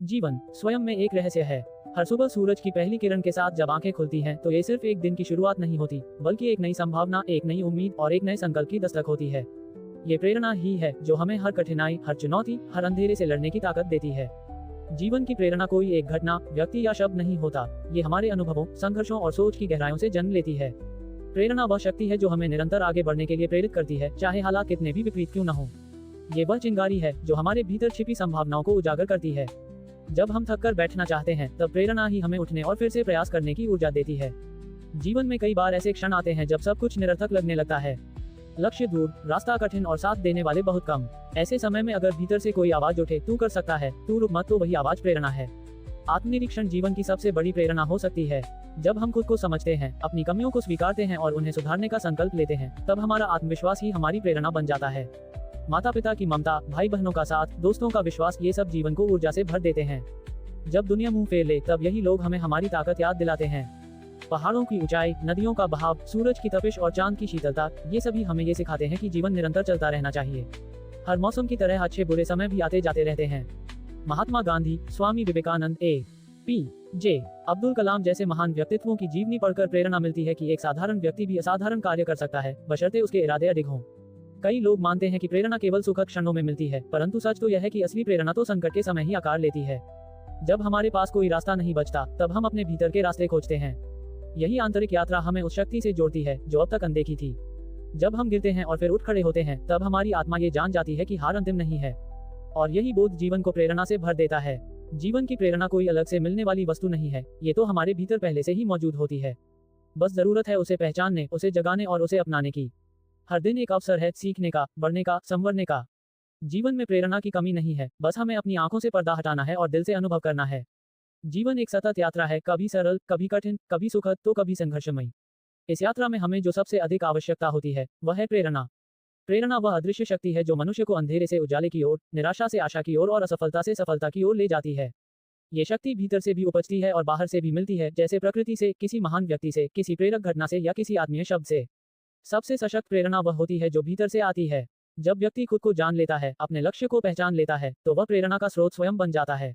जीवन स्वयं में एक रहस्य है। हर सुबह सूरज की पहली किरण के साथ जब आंखें खुलती हैं तो ये सिर्फ एक दिन की शुरुआत नहीं होती, बल्कि एक नई संभावना, एक नई उम्मीद और एक नए संकल्प की दस्तक होती है। ये प्रेरणा ही है जो हमें हर कठिनाई, हर चुनौती, हर अंधेरे से लड़ने की ताकत देती है। जीवन की प्रेरणा कोई एक घटना, व्यक्ति या शब्द नहीं होता। ये हमारे अनुभवों, संघर्षों और सोच की गहराइयों से जन्म लेती है। प्रेरणा वह शक्ति है जो हमें निरंतर आगे बढ़ने के लिए प्रेरित करती है, चाहे हालात कितने भी विपरीत क्यों न हो। ये वह चिंगारी है जो हमारे भीतर छिपी संभावनाओं को उजागर करती है। जब हम थक कर बैठना चाहते हैं तब प्रेरणा ही हमें उठने और फिर से प्रयास करने की ऊर्जा देती है। जीवन में कई बार ऐसे क्षण आते हैं जब सब कुछ निरर्थक लगने लगता है। लक्ष्य दूर, रास्ता कठिन और साथ देने वाले बहुत कम। ऐसे समय में अगर भीतर से कोई आवाज उठे, तू कर सकता है, तू रुक मत, तो वही आवाज प्रेरणा है। आत्मनिरीक्षण जीवन की सबसे बड़ी प्रेरणा हो सकती है। जब हम खुद को समझते हैं, अपनी कमियों को स्वीकारते हैं और उन्हें सुधारने का संकल्प लेते हैं, तब हमारा आत्मविश्वास ही हमारी प्रेरणा बन जाता है। माता पिता की ममता, भाई बहनों का साथ, दोस्तों का विश्वास, ये सब जीवन को ऊर्जा से भर देते हैं। जब दुनिया मुंह फेर ले तब यही लोग हमें हमारी ताकत याद दिलाते हैं। पहाड़ों की ऊंचाई, नदियों का बहाव, सूरज की तपिश और चांद की शीतलता, ये सभी हमें ये सिखाते हैं कि जीवन निरंतर चलता रहना चाहिए। हर मौसम की तरह अच्छे बुरे समय भी आते जाते रहते हैं। महात्मा गांधी, स्वामी विवेकानंद, ए.पी.जे. अब्दुल कलाम जैसे महान व्यक्तित्वों की जीवनी पढ़कर प्रेरणा मिलती है कि एक साधारण व्यक्ति भी असाधारण कार्य कर सकता है, बशर्ते उसके इरादे अडिग हों। कई लोग मानते हैं कि प्रेरणा केवल सुखद क्षणों में मिलती है, परंतु सच तो यह है कि असली प्रेरणा तो संकट के समय ही आकार लेती है। जब हमारे पास कोई रास्ता नहीं बचता, तब हम अपने भीतर के रास्ते खोजते हैं। यही आंतरिक यात्रा हमें उस शक्ति से जोड़ती है जो अब तक अनदेखी थी। जब हम गिरते हैं और फिर उठ खड़े होते हैं, तब हमारी आत्मा ये जान जाती है कि हार अंतिम नहीं है। और यही बोध जीवन को प्रेरणा से भर देता है। जीवन की प्रेरणा कोई अलग से मिलने वाली वस्तु नहीं है, ये तो हमारे भीतर पहले से ही मौजूद होती है। बस जरूरत है उसे पहचानने, उसे जगाने और उसे अपनाने की। हर दिन एक अवसर है सीखने का, बढ़ने का, संवरने का। जीवन में प्रेरणा की कमी नहीं है, बस हमें अपनी आंखों से पर्दा हटाना है और दिल से अनुभव करना है। जीवन एक सतत यात्रा है, कभी सरल, कभी कठिन, कभी सुखद तो कभी संघर्षमयी। इस यात्रा में हमें जो सबसे अधिक आवश्यकता होती है वह है प्रेरणा। प्रेरणा वह अदृश्य शक्ति है जो मनुष्य को अंधेरे से उजाले की ओर, निराशा से आशा की ओर और असफलता से सफलता की ओर ले जाती है। ये शक्ति भीतर से भी उपजती है और बाहर से भी मिलती है, जैसे प्रकृति से, किसी महान व्यक्ति से, किसी प्रेरक घटना से या किसी आत्मीय शब्द से। सबसे सशक्त प्रेरणा वह होती है जो भीतर से आती है। जब व्यक्ति खुद को जान लेता है, अपने लक्ष्य को पहचान लेता है, तो वह प्रेरणा का स्रोत स्वयं बन जाता है।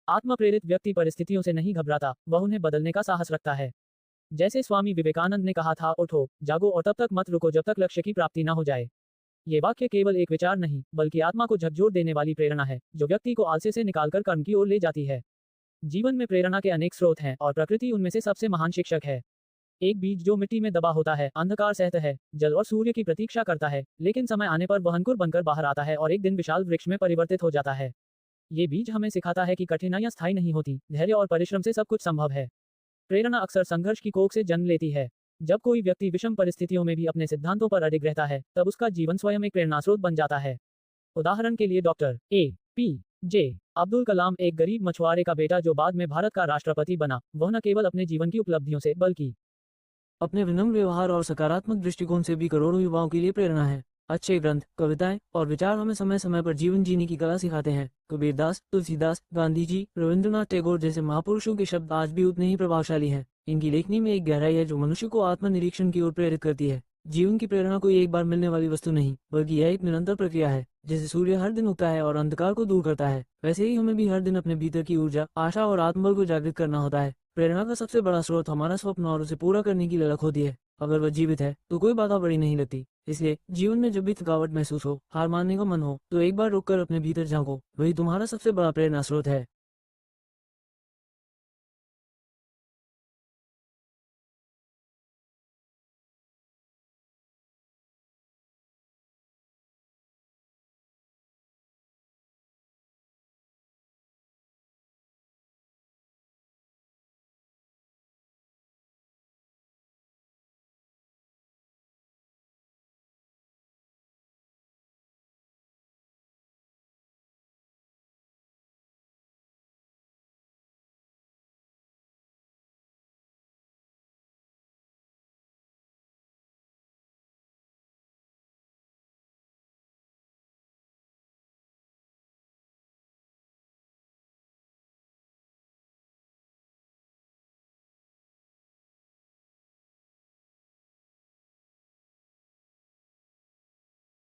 आत्मप्रेरित व्यक्ति परिस्थितियों से नहीं घबराता, वह उन्हें बदलने का साहस रखता है। जैसे स्वामी विवेकानंद ने कहा था, उठो, जागो और तब तक मत रुको जब तक लक्ष्य की प्राप्ति न हो जाए। ये वाक्य केवल एक विचार नहीं, बल्कि आत्मा को झकझोर देने वाली प्रेरणा है, जो व्यक्ति को आलस्य से निकालकर कर्म की ओर ले जाती है। जीवन में प्रेरणा के अनेक स्रोत हैं और प्रकृति उनमें से सबसे महान शिक्षक है। एक बीज जो मिट्टी में दबा होता है, अंधकार सहता है, जल और सूर्य की प्रतीक्षा करता है, लेकिन समय आने पर वह अंकुर बनकर बाहर आता है और एक दिन विशाल वृक्ष में परिवर्तित हो जाता है। ये बीज हमें सिखाता है कि कठिनाइयां स्थायी नहीं होती, धैर्य और परिश्रम से सब कुछ संभव है। प्रेरणा अक्सर संघर्ष की कोख से जन्म लेती है। जब कोई व्यक्ति विषम परिस्थितियों में भी अपने सिद्धांतों पर अडिग रहता है, तब उसका जीवन स्वयं एक प्रेरणा स्रोत बन जाता है। उदाहरण के लिए डॉक्टर ए.पी.जे. अब्दुल कलाम, एक गरीब मछुआरे का बेटा जो बाद में भारत का राष्ट्रपति बना, वह न केवल अपने जीवन की उपलब्धियों से बल्कि अपने विनम्र व्यवहार और सकारात्मक दृष्टिकोण से भी करोड़ों युवाओं के लिए प्रेरणा है। अच्छे ग्रंथ, कविताएं और विचार हमें समय समय पर जीवन जीने की कला सिखाते हैं। कबीरदास, तुलसीदास, गांधी जी, रविंद्रनाथ टैगोर जैसे महापुरुषों के शब्द आज भी उतने ही प्रभावशाली हैं। इनकी लेखनी में एक गहराई है जो मनुष्य को आत्मनिरीक्षण की ओर प्रेरित करती है। जीवन की प्रेरणा कोई एक बार मिलने वाली वस्तु नहीं, बल्कि यह एक निरंतर प्रक्रिया है। जैसे सूर्य हर दिन उगता है और अंधकार को दूर करता है, वैसे ही हमें भी हर दिन अपने भीतर की ऊर्जा, आशा और आत्मबल को जागृत करना होता है। प्रेरणा का सबसे बड़ा स्रोत हमारा स्वप्न और उसे पूरा करने की ललक होती है। अगर वह जीवित है तो कोई बाधा बड़ी नहीं लगती। इसलिए जीवन में जब भी थकावट महसूस हो, हार मानने का मन हो, तो एक बार रुककर अपने भीतर झांको, वही तुम्हारा सबसे बड़ा प्रेरणा स्रोत है।